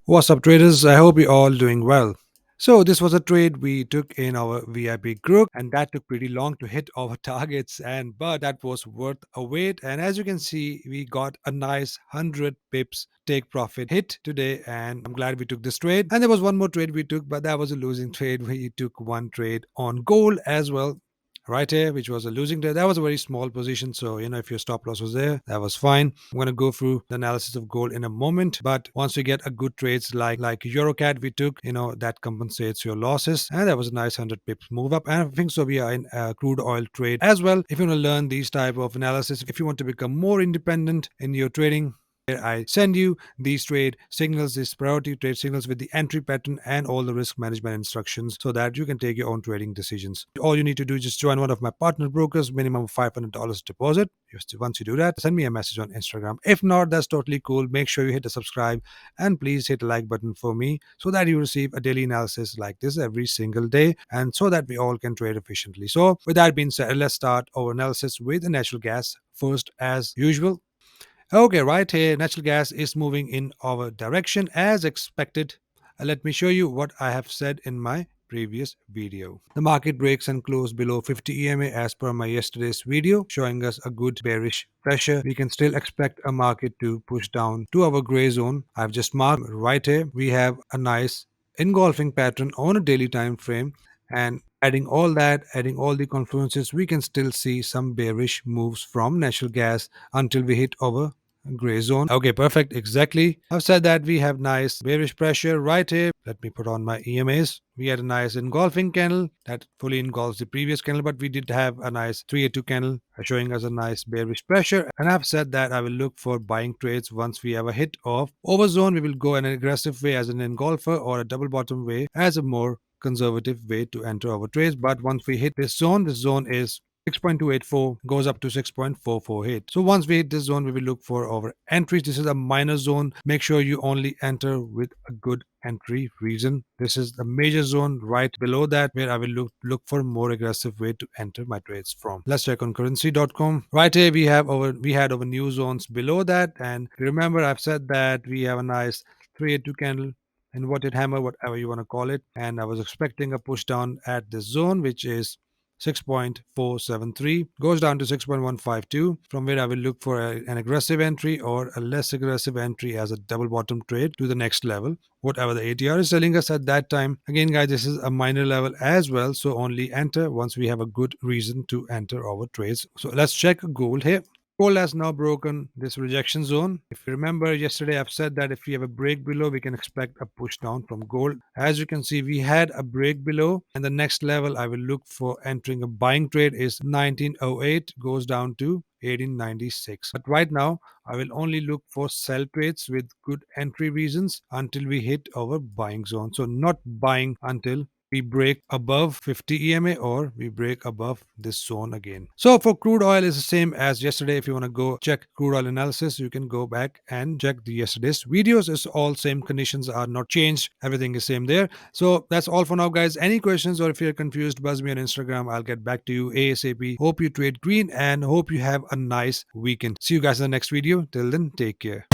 What's up, traders? I hope you're all doing well. So, this was a trade we took in our VIP group, and that took pretty long to hit our targets. But that was worth a wait. And as you can see, we got a nice 100 pips take profit hit today, and I'm glad we took this trade. And there was one more trade we took, but that was a losing trade. We took one trade on gold as well, right here, which was a losing trade. That was a very small position, so if your stop loss was there, that was fine. I'm going to go through the analysis of gold in a moment, but once we get a good trades like Eurocat we took, that compensates your losses, and that was a nice 100 pips move up. And I think so we are in a crude oil trade as well. If you want to learn these type of analysis, if you want to become more independent in your trading, I send you these trade signals, these priority trade signals with the entry pattern and all the risk management instructions so that you can take your own trading decisions. All you need to do is just join one of my partner brokers, minimum of $500 deposit. Once you do that, send me a message on Instagram. If not, that's totally cool. Make sure you hit the subscribe and please hit the like button for me so that you receive a daily analysis like this every single day and so that we all can trade efficiently. So with that being said, let's start our analysis with the natural gas first as usual. Okay, right here, natural gas is moving in our direction as expected. Let me show you what I have said in my previous video. The market breaks and closed below 50 EMA as per my yesterday's video, showing us a good bearish pressure. We can still expect a market to push down to our gray zone. I've just marked right here. We have a nice engulfing pattern on a daily time frame, and adding all the confluences, we can still see some bearish moves from natural gas until we hit over gray zone. Okay, perfect. Exactly. I've said that we have nice bearish pressure right here. Let me put on my EMAs. We had a nice engulfing candle that fully engulfs the previous candle, but we did have a nice 382 candle showing us a nice bearish pressure. And I've said that I will look for buying trades once we have a hit of over zone. We will go an aggressive way as an engulfer or a double bottom way as a more conservative way to enter our trades. But once we hit this zone is 6.284, goes up to 6.448. So once we hit this zone, we will look for our entries. This is a minor zone. Make sure you only enter with a good entry reason. This is the major zone right below that where I will look for a more aggressive way to enter my trades from. Let's check on currency.com. Right here we had our new zones below that, and remember I've said that we have a nice 382 candle, inverted hammer, whatever you want to call it, and I was expecting a push down at this zone, which is 6.473, goes down to 6.152, from where I will look for an aggressive entry or a less aggressive entry as a double bottom trade to the next level, whatever the ATR is telling us at that time. Again, guys, this is a minor level as well, so only enter once we have a good reason to enter our trades. So let's check gold here. Gold has now broken this rejection zone. If you remember yesterday, I've said that if we have a break below, we can expect a push down from gold. As you can see, we had a break below, and the next level I will look for entering a buying trade is 1908, goes down to 1896. But right now, I will only look for sell trades with good entry reasons until we hit our buying zone. So not buying until we break above 50 EMA or we break above this zone again. So for crude oil is the same as yesterday. If you want to go check crude oil analysis, you can go back and check the yesterday's videos. It's all same, conditions are not changed. Everything is same there. So that's all for now, guys. Any questions or if you're confused, buzz me on Instagram. I'll get back to you ASAP. Hope you trade green and hope you have a nice weekend. See you guys in the next video. Till then, take care.